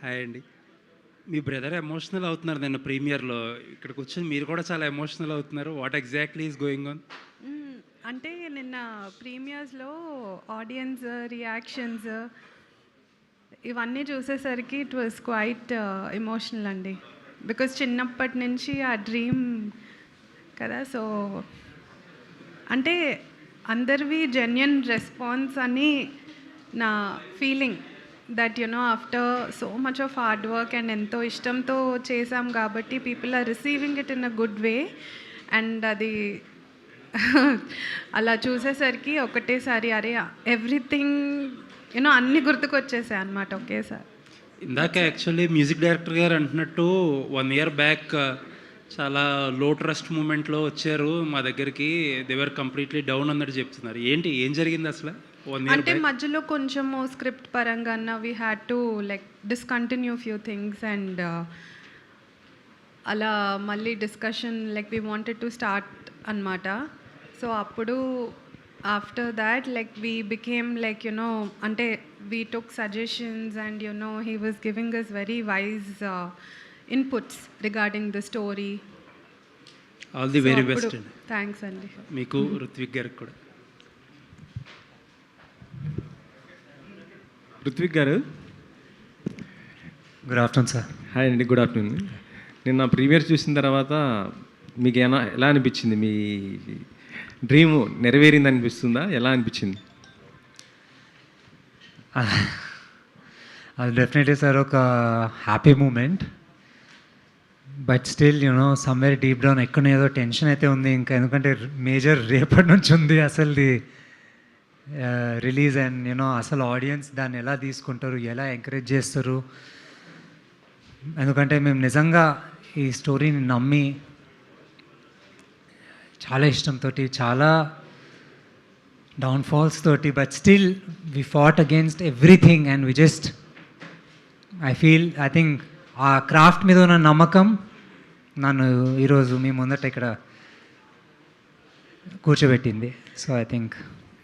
Hi అండి. మీ brother emotional అవుతున్నారు నిన్న ప్రీమియర్‌లో. ఇక్కడ కూర్చొని మీరు కూడా చాలా ఎమోషనల్ అవుతున్నారు. What exactly is going on? హ్మ్. అంటే నిన్న ప్రీమియర్స్‌లో ఆడియన్స్ రియాక్షన్స్ ఇవన్నీ చూసేసరికి ఇట్ వాస్ క్వైట్ ఎమోషనల్ అండి. బికాజ్ చిన్నప్పటి నుంచి ఆ డ్రీమ్ కదా! సో, అంటే అందరివి జెన్యూన్ రెస్పాన్స్ అని నా feeling. That after so much of hard work and ఎంతో ఇష్టంతో చేసాం కాబట్టి people are receiving it in a good way. And అది అలా చూసేసరికి ఒకటేసారి అరే ఎవ్రీథింగ్ అన్నీ గుర్తుకొచ్చేసాయి అన్నమాట ఒకేసారి. ఇందాక యాక్చువల్లీ మ్యూజిక్ డైరెక్టర్ గారు అంటున్నట్టు 1 ఇయర్ బ్యాక్ చాలా లో ట్రస్ట్ మూమెంట్‌లో వచ్చారు మా దగ్గరికి. దే వర్ కంప్లీట్‌లీ డౌన్ అన్నట్టు చెప్తున్నారు. ఏంటి? ఏం జరిగింది అసల? 1 ఇయర్ అంటే బ్యాక్? మధ్యలో కొంచెము స్క్రిప్ట్ పరంగా we had to like discontinue few things and అలా మళ్ళీ discussion like we wanted to start అనమాట. సో అప్పుడు after that like we became like అంటే we took suggestions and he was giving us very wise inputs regarding the story. All the very best అండి. Thanks అండి. మీకు రుత్విక్ గారికి కూడా. ఋత్విక్ గారు, good afternoon sir. Hi అండి, గుడ్ ఆఫ్టర్నూన్. నిన్న premiere చూసిన తర్వాత మీకు ఎలా అనిపించింది? మీ డ్రీమ్ నెరవేరింది అనిపిస్తుందా? ఎలా అనిపించింది? అది డెఫినెట్లీ సార్ ఒక happy moment. But still somewhere deep down ఎక్కడ ఏదో టెన్షన్ అయితే ఉంది ఇంకా, ఎందుకంటే మేజర్ రేపటి నుంచి ఉంది అసలుది రిలీజ్. అండ్ అసలు ఆడియన్స్ దాన్ని ఎలా తీసుకుంటారు, ఎలా ఎంకరేజ్ చేస్తారు. ఎందుకంటే మేము నిజంగా ఈ స్టోరీని నమ్మి చాలా ఇష్టంతో, చాలా డౌన్ఫాల్స్ తోటి, but still we fought against everything and we just I think ఆ క్రాఫ్ట్ మీద ఉన్న నమ్మకం నన్ను ఈరోజు మీ ముందట ఇక్కడ కూర్చోబెట్టింది. సో ఐ థింక్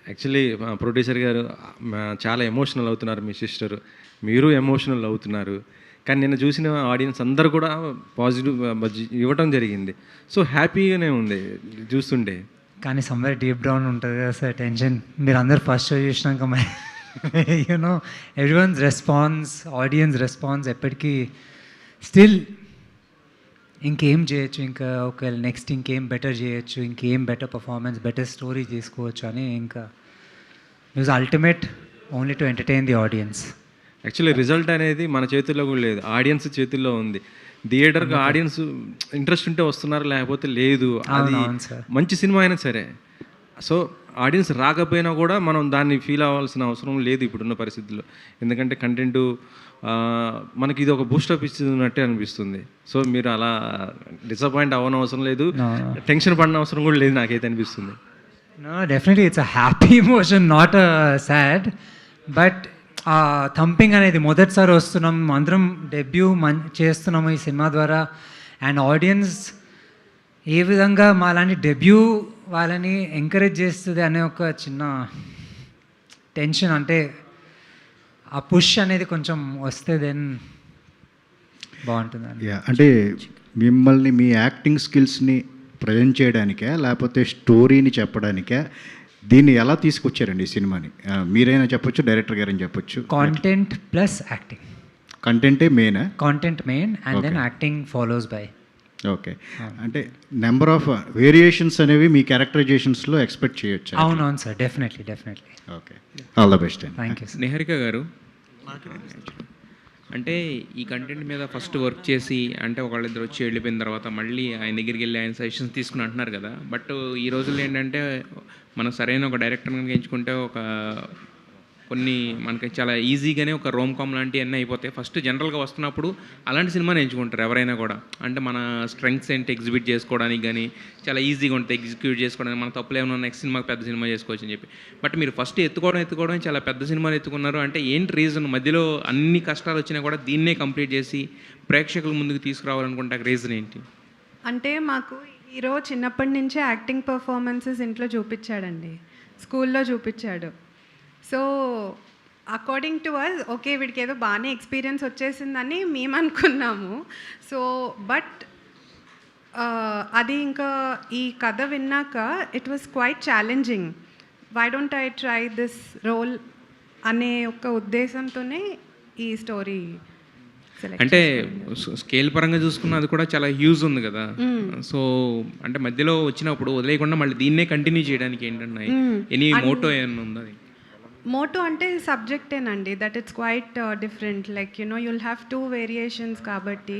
యాక్చువల్లీ మా ప్రొడ్యూసర్ గారు చాలా ఎమోషనల్ అవుతున్నారు, మీ సిస్టర్ మీరు ఎమోషనల్ అవుతున్నారు. కానీ నిన్న చూసిన ఆడియన్స్ అందరూ కూడా పాజిటివ్ ఇవ్వటం జరిగింది. సో హ్యాపీగానే ఉంది చూస్తుంటే. కానీ సమ్వేర్ డీప్ డౌన్ ఉంటుంది కదా సార్ టెన్షన్. మీరు అందరు ఫస్ట్ షో చూసినాక ఎవ్రీవన్స్ రెస్పాన్స్, ఆడియన్స్ రెస్పాన్స్ ఎప్పటికీ స్టిల్ ఇంకేం చేయొచ్చు, ఇంకా ఒకవేళ నెక్స్ట్ ఇంకేం బెటర్ చేయొచ్చు, ఇంకేం బెటర్ పర్ఫార్మెన్స్, బెటర్ స్టోరీ తీసుకోవచ్చు అని. ఇంకా it was ultimate only to entertain the audience. Actually result అనేది మన చేతుల్లో కూడా లేదు, ఆడియన్స్ చేతుల్లో ఉంది. థియేటర్కి ఆడియన్స్ ఇంట్రెస్ట్ ఉంటే వస్తున్నారు, లేకపోతే లేదు. అది మంచి సినిమా అయినా సరే. సో ఆడియన్స్ రాకపోయినా కూడా మనం దాన్ని ఫీల్ అవ్వాల్సిన అవసరం లేదు ఇప్పుడున్న పరిస్థితుల్లో. ఎందుకంటే కంటెంట్ మనకి ఇది ఒక బూస్టప్ ఇస్తున్నట్టే అనిపిస్తుంది. సో మీరు అలా డిసప్పాయింట్ అవ్వని అవసరం లేదు, టెన్షన్ పడిన అవసరం కూడా లేదు నాకైతే అనిపిస్తుంది. Definitely it's a happy emotion, not a sad. But ఆ థంపింగ్ అనేది మొదటిసారి వస్తున్నాం, అందరం డెబ్యూ చేస్తున్నాము ఈ సినిమా ద్వారా. అండ్ ఆడియన్స్ ఏ విధంగా మా లాంటి డెబ్యూ వాళ్ళని ఎంకరేజ్ చేస్తుంది అనే ఒక చిన్న టెన్షన్. అంటే ఆ పుష్ అనేది కొంచెం వస్తే దెన్ బాగుంటుంది. అంటే మిమ్మల్ని మీ యాక్టింగ్ స్కిల్స్ని ప్రజెంట్ చేయడానికే, లేకపోతే స్టోరీని చెప్పడానికే దీన్ని ఎలా తీసుకొచ్చారండి ఈ సినిమాని? మీరైనా చెప్పొచ్చు, డైరెక్టర్ గారని చెప్పొచ్చు. Content plus acting. కంటెంటే మెయినా? Content main and then acting follows by. Okay. అంటే నెంబర్ ఆఫ్ వేరియేషన్స్ అనేవి మీ క్యారెక్టరైజేషన్స్లో ఎక్స్పెక్ట్ చేయొచ్చు. అవునవును sir, definitely. Okay, all the best. Thank you sir. Niharika గారు, అంటే ఈ కంటెంట్ మీద ఫస్ట్ వర్క్ చేసి అంటే ఒకళ్ళిద్దరు వచ్చి వెళ్ళిపోయిన తర్వాత మళ్ళీ ఆయన దగ్గరికి వెళ్ళి ఆయన సజెషన్స్ తీసుకుని అంటున్నారు కదా. బట్ ఈ రోజుల్లో ఏంటంటే మనం సరైన ఒక డైరెక్టర్ కనుక ఎంచుకుంటే కొన్ని మనకి చాలా ఈజీగానే ఒక రోమ్ కామ్ లాంటివి అన్నీ అయిపోతాయి. ఫస్ట్ జనరల్గా వస్తున్నప్పుడు అలాంటి సినిమాని ఎంచుకుంటారు ఎవరైనా కూడా. అంటే మన స్ట్రెంగ్స్ ఏంటి ఎగ్జిబిట్ చేసుకోవడానికి కానీ చాలా ఈజీగా ఉంటుంది, ఎగ్జిక్యూట్ చేసుకోవడానికి. మన తప్పులు ఏమైనా నెక్స్ట్ సినిమాకి పెద్ద సినిమా చేసుకోవచ్చు అని చెప్పి. బట్ మీరు ఫస్ట్ ఎత్తుకోవడం చాలా పెద్ద సినిమాలు ఎత్తుకున్నారు. అంటే ఏంటి రీజన్? మధ్యలో అన్ని కష్టాలు వచ్చినా కూడా దీన్నే కంప్లీట్ చేసి ప్రేక్షకుల ముందుకు తీసుకురావాలనుకుంటే రీజన్ ఏంటి? అంటే మాకు హీరో చిన్నప్పటి నుంచే యాక్టింగ్ పర్ఫార్మెన్సెస్ ఇంట్లో చూపించాడండి, స్కూల్లో చూపించాడు. So according to us okay వీడికి ఏదో బాగానే ఎక్స్పీరియన్స్ వచ్చేసిందని మేము అనుకున్నాము. సో బట్ అది ఇంకా ఈ కథ విన్నాక it was quite challenging. Why don't I try this role అనే ఒక ఉద్దేశంతోనే ఈ స్టోరీ అంటే స్కేల్ పరంగా చూసుకున్న అది కూడా చాలా హ్యూజ్ ఉంది కదా. సో అంటే మధ్యలో వచ్చినప్పుడు వదిలేయకుండా మళ్ళీ దీన్నే కంటిన్యూ చేయడానికి ఏంటన్నా ఎనీ మోటో ఏమన్నా ఉందా? మోటో అంటే సబ్జెక్టేనండి, that it's quite different. Like you'll have 2 variations కాబట్టి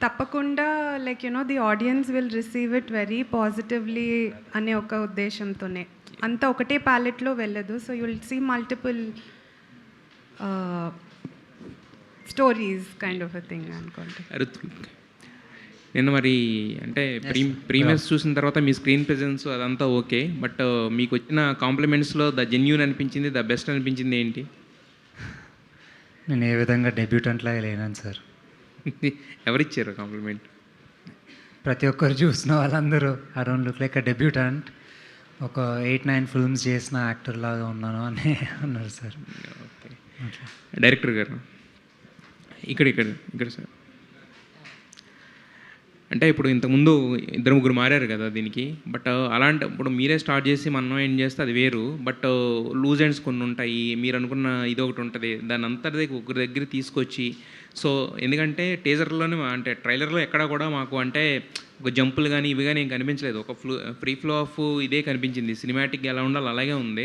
తప్పకుండా like the audience will receive it very positively అనే ఒక ఉద్దేశంతోనే. అంతా ఒకటే ప్యాలెట్లో వెళ్ళదు. So you'll see multiple stories kind of a thing అనుకోండి. నేను మరి అంటే ప్రీమియర్స్ చూసిన తర్వాత మీ స్క్రీన్ ప్రెజెన్స్ అదంతా ఓకే, బట్ మీకు వచ్చిన కాంప్లిమెంట్స్లో ద జెన్యూన్ అనిపించింది, ద బెస్ట్ అనిపించింది ఏంటి? నేను ఏ విధంగా డెబ్యూటెంట్లాగా లేనాను సార్. ఎవరిచ్చారు కాంప్లిమెంట్? ప్రతి ఒక్కరు చూసిన వాళ్ళందరూ I don't look like a debutante, ఒక 8-9 ఫిల్మ్స్ చేసిన యాక్టర్ లాగా ఉన్నాను అని అన్నారు సార్. ఓకే. డైరెక్టర్ గారు ఇక్కడ సార్, అంటే ఇప్పుడు ఇంతకుముందు 2-3 మారారు కదా దీనికి, బట్ అలాంటి ఇప్పుడు మీరే స్టార్ట్ చేసి మనం ఏం చేస్తే అది వేరు, బట్ లూజ్ ఎండ్స్ కొన్ని ఉంటాయి, మీరు అనుకున్న ఇది ఒకటి ఉంటుంది, దాని అంతటి ఒకరి దగ్గర తీసుకొచ్చి. సో ఎందుకంటే టీజర్లోనే అంటే ట్రైలర్లో ఎక్కడా కూడా మాకు అంటే ఒక జంపులు కానీ ఇవి కానీ ఏం కనిపించలేదు, ఒక ఫ్రీ ఫ్లో ఆఫ్ ఇదే కనిపించింది. సినిమాటిక్గా ఎలా ఉండాలి అలాగే ఉంది.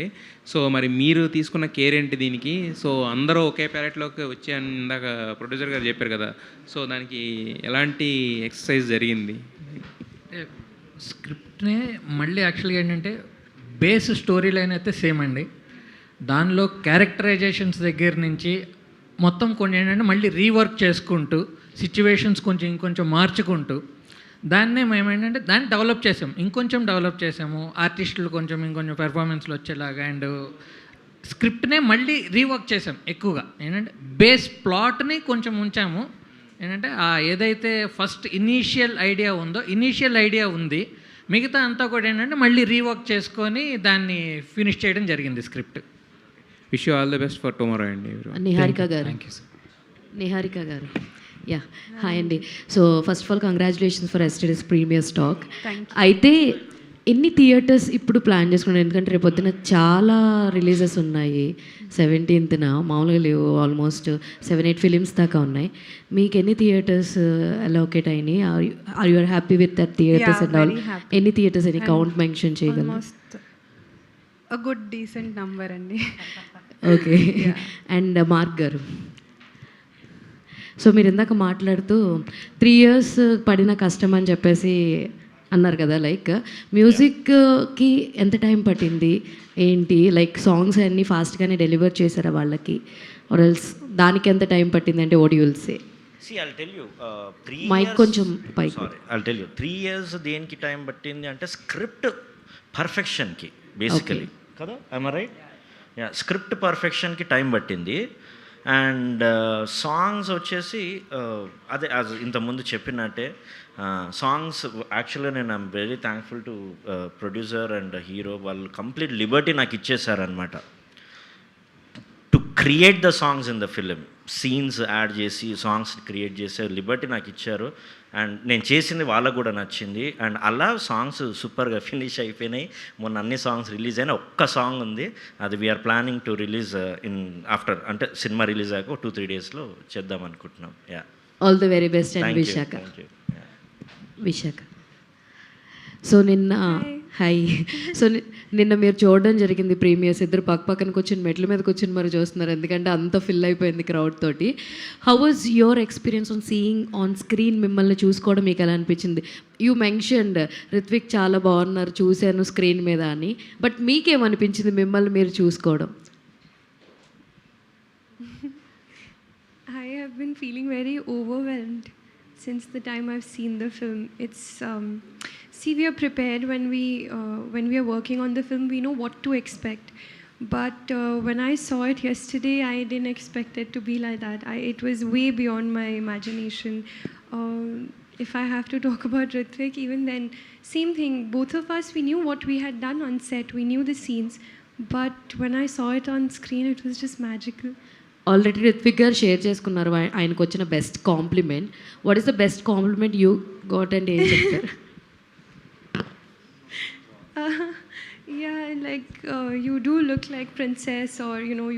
సో మరి మీరు తీసుకున్న కేర్ ఏంటి దీనికి? సో అందరూ ఒకే ప్యాలెట్లోకి వచ్చి అని ఇందాక ప్రొడ్యూసర్ గారు చెప్పారు కదా, సో దానికి ఎలాంటి ఎక్సర్సైజ్ జరిగింది? స్క్రిప్ట్నే మళ్ళీ యాక్చువల్గా ఏంటంటే బేస్ స్టోరీ లైన్ అయితే సేమ్ అండి, దానిలో క్యారెక్టరైజేషన్స్ దగ్గర నుంచి మొత్తం కొన్ని ఏంటంటే మళ్ళీ రీవర్క్ చేసుకుంటూ సిచ్యువేషన్స్ కొంచెం ఇంకొంచెం మార్చుకుంటూ దాన్నే మేము ఏంటంటే దాన్ని డెవలప్ చేసాము, ఇంకొంచెం డెవలప్ చేసాము, ఆర్టిస్టులు కొంచెం ఇంకొంచెం పెర్ఫార్మెన్స్లు వచ్చేలాగా. అండ్ స్క్రిప్ట్నే మళ్ళీ రీవర్క్ చేసాం ఎక్కువగా. ఏంటంటే బేస్ ప్లాట్ని కొంచెం ఉంచాము. ఏంటంటే ఏదైతే ఫస్ట్ ఇనీషియల్ ఐడియా ఉంది, మిగతా అంతా కూడా ఏంటంటే మళ్ళీ రీవర్క్ చేసుకొని దాన్ని ఫినిష్ చేయడం జరిగింది script. Wish you all the best for tomorrow అండి. నిహారిక గారు. Thank you sir. నిహారిక గారు. యా, హాయ్ అండి. So first of all congratulations for yesterday's premiere stack. అయితే ఎన్ని థియేటర్స్ ఇప్పుడు ప్లాన్ చేసుకున్నాను? ఎందుకంటే రేపు పొద్దున చాలా రిలీజెస్ ఉన్నాయి. 17th మామూలుగా లేవు, ఆల్మోస్ట్ 7-8 ఫిలిమ్స్ దాకా ఉన్నాయి. మీకు ఎన్ని థియేటర్స్ అలోకేట్ అయినాయి? Are you are happy with that theatres and all? ఎన్ని థియేటర్స్ అని కౌంట్ మెన్షన్ చేయగలరు? a good decent number అండి. ఓకే. అండ్ మార్క్ గారు, సో మీరు ఇందాక మాట్లాడుతూ 3 years పడిన కష్టం అని చెప్పేసి అన్నారు కదా, లైక్ మ్యూజిక్కి ఎంత టైం పట్టింది ఏంటి? లైక్ సాంగ్స్ అన్నీ ఫాస్ట్గానే డెలివర్ చేశారా వాళ్ళకి, ఆర్ ఎల్స్ దానికి ఎంత టైం పట్టింది అంటే what you will say? See, I'll tell you, 3 mic years... కొంచెం పైకి. Sorry, I'll tell you, 3 years దేనికి టైం పట్టింది అంటే స్క్రిప్ట్ పర్ఫెక్షన్కి బేసికలీ కదా, ఐమ్ రైట్? యా, స్క్రిప్ట్ పర్ఫెక్షన్కి టైం పట్టింది. అండ్ సాంగ్స్ వచ్చేసి అదే ఇంతకుముందు చెప్పినట్టే సాంగ్స్ యాక్చువల్గా నేను I'm very thankful to producer and hero. వాళ్ళు కంప్లీట్ లిబర్టీ నాకు ఇచ్చేసారనమాట to create the songs in the film. Scenes add చేసి సాంగ్స్ క్రియేట్ చేసే లిబర్టీ నాకు ఇచ్చారు. అండ్ నేను చేసింది వాళ్ళకు కూడా నచ్చింది. అండ్ అలా సాంగ్స్ సూపర్గా ఫినిష్ అయిపోయినాయి. మొన్న అన్ని సాంగ్స్ రిలీజ్ అయినా ఒక్క సాంగ్ ఉంది, అది we're planning to release in after, అంటే సినిమా రిలీజ్ అయ్యాక 2-3 daysలో చేద్దాం అనుకుంటున్నాం. Yeah, all the very best and Vishakha. So నిన్న హాయ్. సో నిన్న మీరు చూడడం జరిగింది ప్రీమియర్స్, ఇద్దరు పక్కన కూర్చొని మెట్ల మీద కూర్చొని మరి చూస్తున్నారు, ఎందుకంటే అంత ఫిల్ అయిపోయింది క్రౌడ్ తోటి. How was your experience on seeing on screen? మిమ్మల్ని చూసుకోవడం మీకు ఎలా అనిపించింది? యూ మెన్షన్డ్ రిత్విక్ చాలా బాగున్నారు చూశాను స్క్రీన్ మీద అని, బట్ మీకేమనిపించింది మిమ్మల్ని మీరు చూసుకోవడం? I have been feeling very overwhelmed since the time I've seen the film. It's see, we are prepared when we are working on the film. We know what to expect. But when I saw it yesterday, I didn't expect it to be like that. It was way beyond my imagination. If I have to talk about Ritwik, even then, same thing. Both of us, we knew what we had done on set. We knew the scenes. but when I saw it on screen, it was just magical. Already Rithvik గారు share చేసుకున్నారు ఆయనకు వచ్చిన best compliment. What is the best compliment you got and ఏం చెప్తారు? Yeah, like you do look like princess, or you know,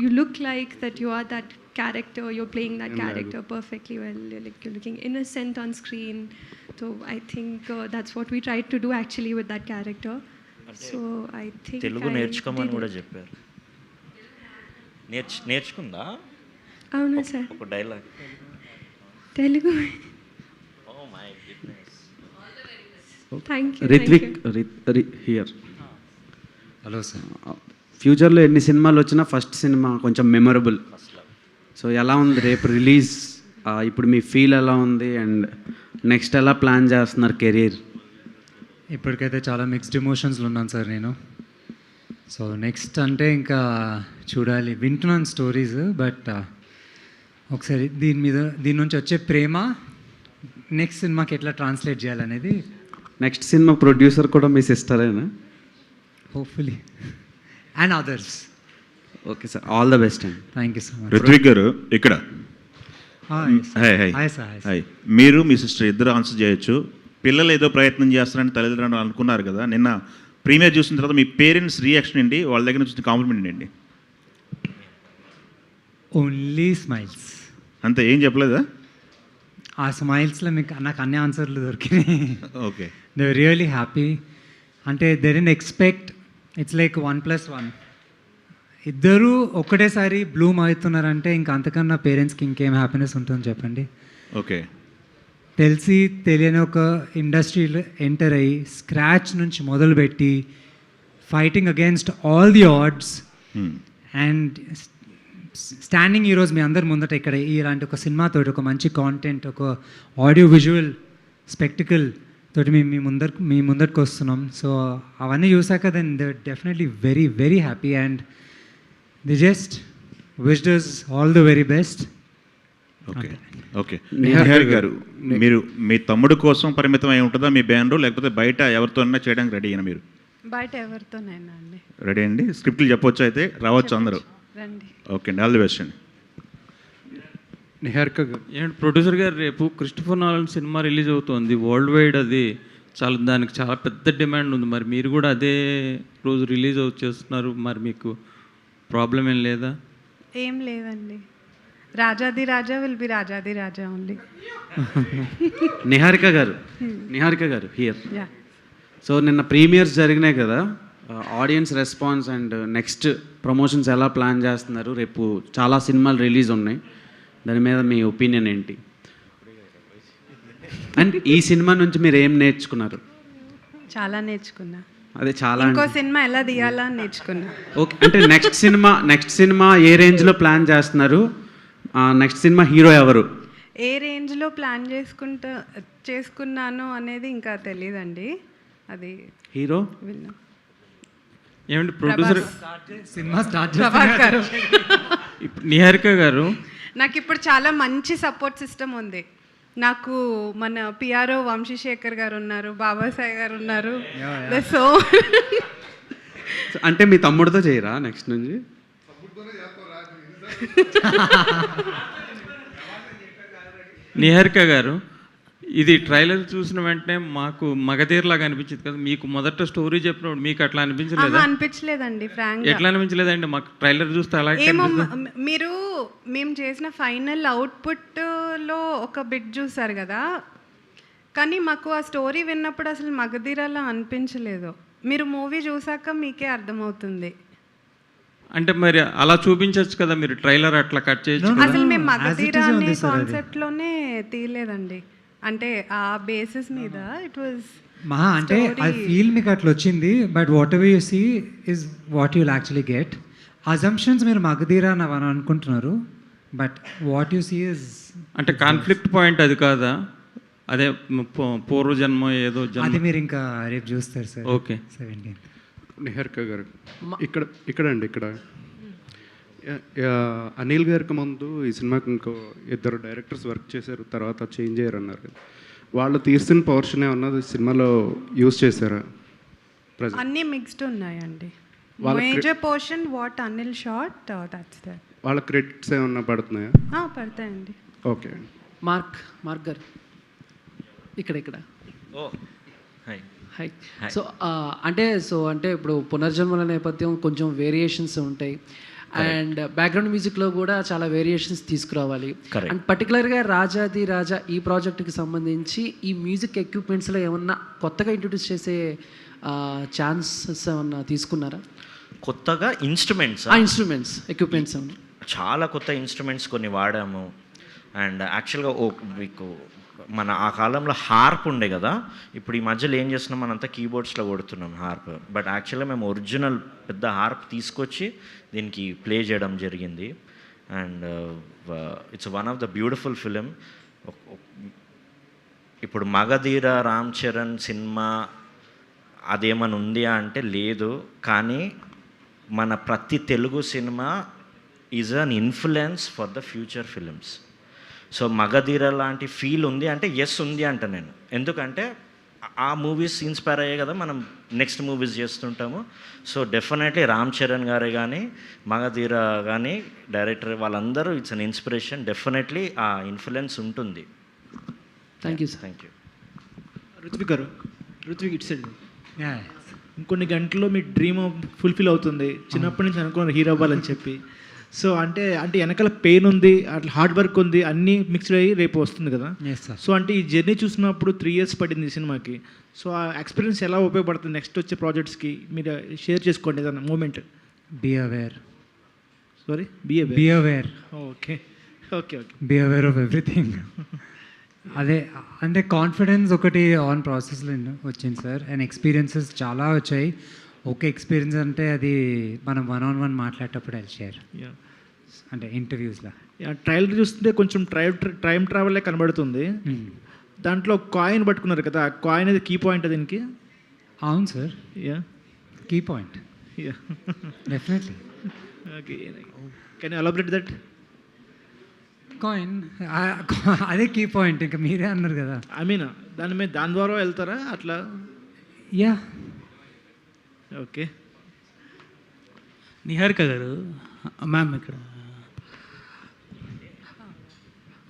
you look like that you are that character. You're playing that character perfectly well. You're looking innocent on screen. So I think that's what we tried to do actually with that character. So I think Telugu నేర్చుకోమని కూడా చెప్పారు. నేర్చుకుందా? అవునా sir? ఒక dialogue Telugu. Oh my goodness. Thank you. Rithvik here. Hello sir. ఫ్యూచర్లో ఎన్ని సినిమాలు వచ్చినా first సినిమా కొంచెం మెమొరబుల్. సో ఎలా ఉంది రేపు రిలీజ్? ఇప్పుడు మీ ఫీల్ ఎలా ఉంది అండ్ నెక్స్ట్ ఎలా ప్లాన్ చేస్తున్నారు కెరీర్? ఇప్పటికైతే చాలా మిక్స్డ్ ఎమోషన్స్లో ఉన్నాను సార్ నేను. సో నెక్స్ట్ అంటే ఇంకా చూడాలి. వింటున్నాను స్టోరీస్, బట్ ఒకసారి దీని నుంచి వచ్చే ప్రేమ నెక్స్ట్ సినిమాకి ఎట్లా ట్రాన్స్లేట్ చేయాలనేది. నెక్స్ట్ సినిమా ప్రొడ్యూసర్ కూడా మీ సిస్టరేనా? Hopefully and others. Okay sir, all the best అండి. Thank you so much. Ritvik గారు ఇక్కడ. Hi sir. హాయ్. మీరు మీ సిస్టర్ ఇద్దరు ఆన్సర్ చేయొచ్చు. పిల్లలు ఏదో ప్రయత్నం చేస్తారని తల్లిదండ్రులు అనుకున్నారు కదా, నిన్న ప్రీమియర్ చూసిన తర్వాత మీ పేరెంట్స్ రియాక్షన్ ఏంటి? వాళ్ళ దగ్గర నుంచి కాంప్లిమెంట్ ఏంటి? Only smiles. అంతే, ఏం చెప్పలేదా? ఆ స్మైల్స్లో నాకు అన్ని ఆన్సర్లు దొరికినాయి. Okay. They were really happy. అంటే they didn't expect. It's like 1+1. ఇద్దరూ ఒకటేసారి బ్లూమ్ అవుతున్నారంటే ఇంకా అంతకన్నా పేరెంట్స్కి ఇంకేం హ్యాపీనెస్ ఉంటుందని చెప్పండి. ఓకే. తెలిసి తెలియని ఒక ఇండస్ట్రీలో ఎంటర్ అయ్యి స్క్రాచ్ నుంచి మొదలుపెట్టి fighting against all the odds and standing ఈరోజు మీ అందరి ముందట ఇక్కడ ఇలాంటి ఒక సినిమాతో, ఒక మంచి కాంటెంట్, ఒక ఆడియో విజువల్ స్పెక్టికల్ తోటి మీ ముందరికి వస్తున్నాం. సో అవన్నీ చూసాక then they definitely very very happy and the just wished us all the very best. Okay. Okay. Nihar గారు, మీరు మీ తమ్ముడు కోసం పరిమితం అయి ఉంటుందా మీ బ్యాండ్, లేకపోతే బయట ఎవరితోనైనా చేయడానికి రెడీ అయినా? మీరు బయట ఎవరితోనైనా అండి. రెడీ అండి? స్క్రిప్ట్లు చెప్పొచ్చు అయితే, రావచ్చు అందరూ. రండి. ఓకే అండి, ఆల్ ది బెస్ట్ అండి. నిహారిక గారు. ఏంటి ప్రొడ్యూసర్ గారు, రేపు క్రిస్టోఫర్ నోలన్ సినిమా రిలీజ్ అవుతుంది వరల్డ్ వైడ్. అది దానికి చాలా పెద్ద డిమాండ్ ఉంది. మరి మీరు కూడా అదే రోజు రిలీజ్ చేస్తున్నారు, మరి మీకు ప్రాబ్లం ఏం లేదా? ఏం లేదండి. రాజాది రాజా విల్ బి రాజాది రాజా ఓన్లీ. నిహారిక గారు హియర్. సో నిన్న ప్రీమియర్స్ జరిగినాయి కదా, audience response and next promotions ఎలా ప్లాన్ చేస్తున్నారు? రేపు చాలా సినిమాలు రిలీజ్ ఉన్నాయి, దాని మీద మీ ఒపీనియన్ ఏంటి? అండ్ ఈ సినిమా నుంచి మీరు ఏం నేర్చుకున్నారు? చాలా నేర్చుకున్నా. అదే చాలా. ఇంకో సినిమా ఎలా తీయాలా అని నేర్చుకున్నా. ఓకే. అంటే నెక్స్ట్ సినిమా ఏ రేంజ్లో ప్లాన్ చేస్తున్నారు? నెక్స్ట్ సినిమా హీరో ఎవరు? ఏ రేంజ్లో ప్లాన్ చేసుకున్నాను అనేది ఇంకా తెలియదండి. అది హీరో విన్నా. ఏమండి producer cinema start Prabhakar. Niharika గారు, నాకు ఇప్పుడు చాలా మంచి సపోర్ట్ సిస్టమ్ ఉంది. నాకు మన పిఆర్ఓ వంశీశేఖర్ గారు ఉన్నారు, బాబాసాయి గారు ఉన్నారు. సో అంటే మీ తమ్ముడితో చేయరా నెక్స్ట్ నుంచి? నిహారిక గారు, ఇది ట్రైలర్ చూసిన వెంటనే మాకు మగధీర్లాగా అనిపించింది కదా. మీకు మొదట స్టోరీ చెప్పినప్పుడు మీకు అట్లా అనిపించలేదా? అనిపించలేదండి ఫ్రాంక్. ఎట్లా అనిపించలేదండి? మాకు ట్రైలర్ చూస్తే అలా ఏమో. మేము చేసిన ఫైనల్ అవుట్పుట్లో ఒక బిట్ చూసారు కదా, కానీ మాకు ఆ స్టోరీ విన్నప్పుడు అసలు మగధీరలా అనిపించలేదు. మీరు మూవీ చూసాక మీకే అర్థమవుతుంది. అంటే మరి అలా చూపించవచ్చు కదా, మీరు ట్రైలర్ అట్లా కట్ చేయొచ్చు. అసలు మేము మగధీర అనే కాన్సెప్ట్లోనే తీయలేదండి. అంటే ఆ బేసిస్ మీద ఇట్ వాజ్ అంటే ఐ ఫీల్ మీకు అట్లా వచ్చింది. But whatever you see is what you'll actually get. Assumptions మీరు మగధీరా అని అనుకుంటున్నారు, but what you see is అంటే కాన్ఫ్లిక్ట్ పాయింట్ అది కాదా? అదే పూర్వజన్మ ఏదో జన్మ. అది మీరు ఇంకా రేపు చూస్తారు సార్. ఓకే. 17. నిహారిక గారు ఇక్కడ అనిల్ గారికి ముందు ఈ సినిమాకి ఇంకో ఇద్దరు డైరెక్టర్స్ వర్క్ చేశారు, తర్వాత చేంజ్ అయ్యారు అన్నారు. వాళ్ళు తీసిన పోర్షన్ ఏమన్నది సినిమాలో యూజ్ చేశారా? అన్నీ మిక్స్డ్ ఉన్నాయండి. Major portion what Anil shot that's that. వాళ్ళ క్రెడిట్స్ ఏమన్నా పడుతున్నాయా? పడతాయండి. ఓకే. మార్క్ గారు ఇక్కడ ఓ హాయ్. హాయ్. అంటే ఇప్పుడు పునర్జన్మల నేపథ్యం కొంచెం వేరియేషన్స్ ఉంటాయి అండ్ బ్యాక్గ్రౌండ్ మ్యూజిక్లో కూడా చాలా వేరియేషన్స్ తీసుకురావాలి. అండ్ పర్టికులర్గా రాజాది రాజా ఈ ప్రాజెక్ట్కి సంబంధించి ఈ మ్యూజిక్ ఎక్విప్మెంట్స్లో ఏమన్నా కొత్తగా ఇంట్రొడ్యూస్ చేసే ఛాన్సెస్ ఏమన్నా తీసుకున్నారా? కొత్తగా ఇన్స్ట్రుమెంట్స్ ఎక్విప్మెంట్స్ ఏమన్నా? చాలా కొత్త ఇన్స్ట్రుమెంట్స్ కొన్ని వాడాము. అండ్ యాక్చువల్గా మీకు మన ఆ కాలంలో హార్ప్ ఉండే కదా, ఇప్పుడు ఈ మధ్యలో ఏం చేస్తున్నాం, మనంతా కీబోర్డ్స్లో కొడుతున్నాం హార్ప్. బట్ యాక్చువల్గా మేము ఒరిజినల్ పెద్ద హార్ప్ తీసుకొచ్చి దీనికి ప్లే చేయడం జరిగింది. And it's one of the beautiful film. ఇప్పుడు మగధీర రామ్ చరణ్ సినిమా అదేమని ఉంది అంటే లేదు, కానీ మన ప్రతి Telugu cinema is an influence for the future films. So Magadheera లాంటి ఫీల్ ఉంది అంటే ఎస్ ఉంది అంట నేను. ఎందుకంటే ఆ మూవీస్ ఇన్స్పైర్ అయ్యే కదా మనం నెక్స్ట్ మూవీస్ చేస్తుంటాము. సో డెఫినెట్లీ రామ్ చరణ్ గారే కానీ మగధీర కానీ డైరెక్టర్ వాళ్ళందరూ ఇట్స్ అన్ ఇన్స్పిరేషన్. డెఫినెట్లీ ఆ ఇన్ఫ్లుయెన్స్ ఉంటుంది. Thank you sir. Thank you. Ritvik it's ఇంకొన్ని గంటల్లో మీ డ్రీమ్ ఫుల్ఫిల్ అవుతుంది. చిన్నప్పటి నుంచి అనుకున్నారు హీరో అవ్వాలని చెప్పి. సో అంటే వెనకాల పెయిన్ ఉంది, అట్లా హార్డ్ వర్క్ ఉంది, అన్నీ మిక్స్డ్ అయ్యి రేపు వస్తుంది కదా. సో అంటే ఈ జర్నీ చూసినప్పుడు 3 years పడింది ఈ సినిమాకి. సో ఆ ఎక్స్పీరియన్స్ ఎలా ఉపయోగపడుతుంది నెక్స్ట్ వచ్చే ప్రాజెక్ట్స్కి? మీరు షేర్ చేసుకోండి ఏదన్నా moment. Be aware. Sorry, be aware. Okay okay okay. Be aware of everything. అదే అంటే కాన్ఫిడెన్స్ ఒకటి ఆన్ ప్రాసెస్లో వచ్చింది సార్. అండ్ ఎక్స్పీరియన్సెస్ చాలా వచ్చాయి. ఓకే, ఎక్స్పీరియన్స్ అంటే అది మనం 1-on-1 మాట్లాడేటప్పుడు అది షేర్ అంటే ఇంటర్వ్యూస్లో. ట్రయల్ చూస్తుంటే కొంచెం టైం ట్రావెలే కనబడుతుంది. దాంట్లో కాయిన్ పట్టుకున్నారు కదా, ఆ కాయిన్ అది కీ పాయింట్ దీనికి. అవును sir, yeah key point. Yeah definitely. Okay, can you elaborate that? Coin అదే కీ పాయింట్, ఇంకా మీరే అన్నారు కదా. ఐ మీన్ దాని ద్వారా వెళ్తారా అట్లా? యా. ఓకే. నిహారిక గారు, మ్యామ్ ఇక్కడ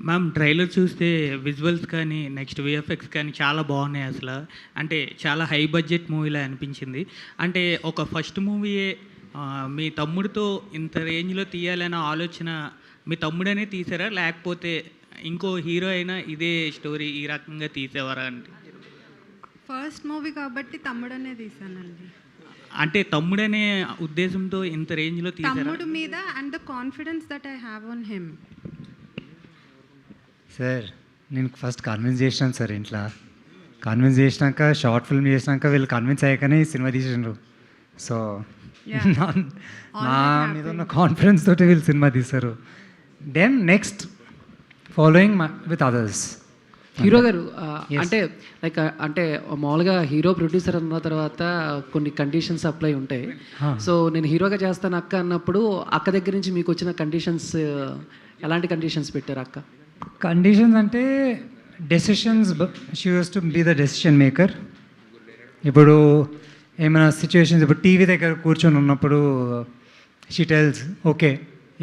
మ్యామ్ ట్రైలర్ చూస్తే విజువల్స్ కానీ నెక్స్ట్ విఎఫ్ఎక్స్ కానీ చాలా బాగున్నాయి అసలు. అంటే చాలా హై బడ్జెట్ మూవీలా అనిపించింది. అంటే ఒక ఫస్ట్ మూవీయే మీ తమ్ముడితో ఇంత రేంజ్లో తీయాలనే ఆలోచన మీ తమ్ముడనే తీసారా, లేకపోతే ఇంకో హీరో అయినా ఇదే స్టోరీ ఈ రకంగా తీసేవారా? అంటే ఫస్ట్ మూవీ కాబట్టి తమ్ముడనే తీసానండి. అంటే తమ్ముడనే ఉద్దేశంతో ఇంత రేంజ్లో తీసారా? తమ్ముడు మీద and the confidence that I have on him. Sir నేను ఫస్ట్ కన్విన్స్ చేసినాను సార్ ఇంట్లో. కన్విన్స్ చేసినాక షార్ట్ ఫిల్మ్ చేసినాక వీళ్ళు కన్విన్స్ అయ్యాకనే ఈ సినిమా తీసిండ్రు. సో నా మీద ఉన్న కాన్ఫిడెన్స్ తోటి వీళ్ళు సినిమా తీశారు. Then next following with others. Hero గారు అంటే లైక్ అంటే మామూలుగా హీరో ప్రొడ్యూసర్ అన్న తర్వాత కొన్ని కండిషన్స్ అప్లై ఉంటాయి. సో నేను హీరోగా చేస్తాను అక్క అన్నప్పుడు అక్క దగ్గర నుంచి మీకు వచ్చిన కండిషన్స్ ఎలాంటి కండిషన్స్ పెట్టారు అక్క? కండిషన్స్ అంటే decisions, she used to be the decision maker. ఇప్పుడు ఏమైనా సిచ్యువేషన్స్, ఇప్పుడు టీవీ దగ్గర కూర్చొని ఉన్నప్పుడు షీ టెల్స్ ఓకే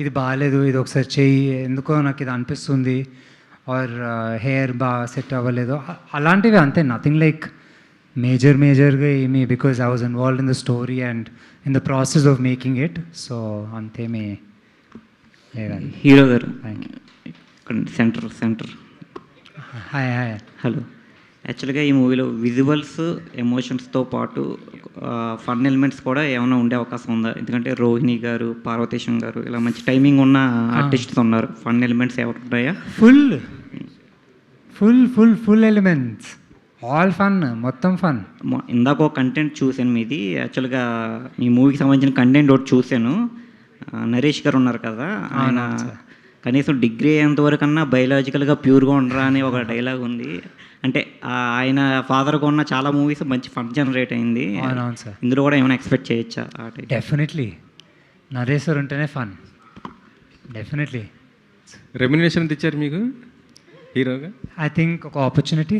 ఇది బాగాలేదు, ఇది ఒకసారి చెయ్యి, ఎందుకో నాకు ఇది అనిపిస్తుంది, ఆర్ హెయిర్ బాగా సెట్ అవ్వలేదు, అలాంటివి అంతే. నథింగ్ లైక్ మేజర్గా ఏమి, because I was involved in the story and in the process of making it. So అంతేమీ లేదండి. హీరో గారు thank you. Centre hi hi. Hello. యాక్చువల్గా ఈ మూవీలో విజువల్స్ ఎమోషన్స్తో పాటు ఫన్ ఎలిమెంట్స్ కూడా ఏమైనా ఉండే అవకాశం ఉందా? ఎందుకంటే రోహిణి గారు, పార్వతీశం గారు ఇలా మంచి టైమింగ్ ఉన్న ఆర్టిస్ట్స్ ఉన్నారు. ఫన్ ఎలిమెంట్స్ ఎవరు ఉన్నాయా? Full full full full elements, all fun, మొత్తం ఫన్. ఇందాక ఒక కంటెంట్ చూశాను మీది. యాక్చువల్గా మీ మూవీకి సంబంధించిన కంటెంట్ ఒకటి చూశాను. నరేష్ గారు ఉన్నారు కదా, ఆయన కనీసం డిగ్రీ అయ్యేంతవరకన్నా బయలాజికల్గా ప్యూర్గా ఉండరా అని ఒక డైలాగ్ ఉంది. అంటే ఆయన ఫాదర్గా ఉన్న చాలా మూవీస్ మంచి ఫన్ జనరేట్ అయింది. అవునవును సార్. ఇందులో కూడా ఏమైనా ఎక్స్పెక్ట్ చేయొచ్చా? డెఫినెట్లీ నరేష్ సార్ ఉంటేనే ఫన్. డెఫినెట్లీ. రెమ్యునరేషన్ ఎంత ఇచ్చారు మీకు హీరోగా? ఐ థింక్ ఒక opportunity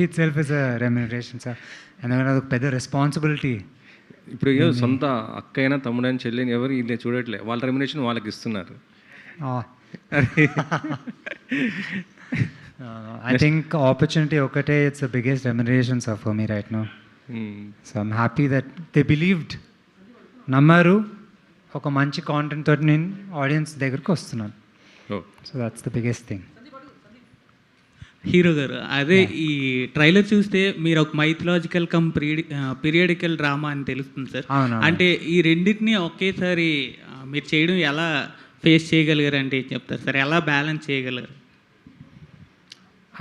it self is a remuneration sir. ఎందుకంటే అదొక పెద్ద రెస్పాన్సిబిలిటీ. ఇప్పుడు సొంత అక్క అయినా తమ్ముడైనా చెల్లిని ఎవరు ఇది చూడట్లే, వాళ్ళ రెమ్యునేషన్ వాళ్ళకి ఇస్తున్నారు. I think opportunity ఒకటే, it's the biggest remuneration sir for me right now. So I'm happy that they believed, నమ్మారు, ఒక మంచి కాంటెంట్ తోటి నేను ఆడియన్స్ దగ్గరికి వస్తున్నాను. So that's the biggest thing. Hero గారు, అదే ఈ ట్రైలర్ చూస్తే మీరు ఒక మైథలాజికల్ కమ్ పీరియడికల్ డ్రామా అని తెలుస్తుంది సార్. అంటే ఈ రెండింటిని ఒకేసారి మీరు చేయడం ఎలా ఫేస్ చేయగలిగారు అంటే చెప్తారు సార్, ఎలా బ్యాలెన్స్ చేయగలరు?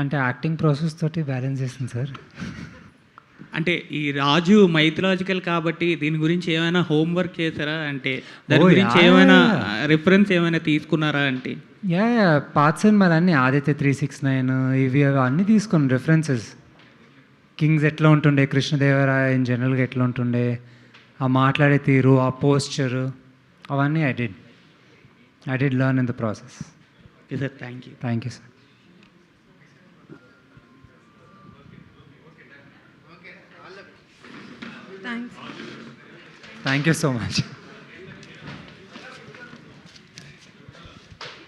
అంటే యాక్టింగ్ ప్రాసెస్ తోటి బ్యాలెన్స్ చేస్తుంది సార్. అంటే ఈ రాజు మైథలాజికల్ కాబట్టి దీని గురించి ఏమైనా హోంవర్క్ చేశారా? అంటే దాని గురించి ఏమైనా రిఫరెన్స్ ఏమైనా తీసుకున్నారా? అంటే పాత సినిమాలు అన్నీ ఆదిత్య 369 ఇవి అన్నీ తీసుకుని రిఫరెన్సెస్. కింగ్స్ ఎట్లా ఉంటుండే, కృష్ణదేవరాయ ఇన్ జనరల్గా ఎట్లా ఉంటుండే, ఆ మాట్లాడే తీరు, ఆ పోస్చరు, అవన్నీ I did learn in the process. Okay sir, thank you. Thank you sir. Thanks. Thank you so much.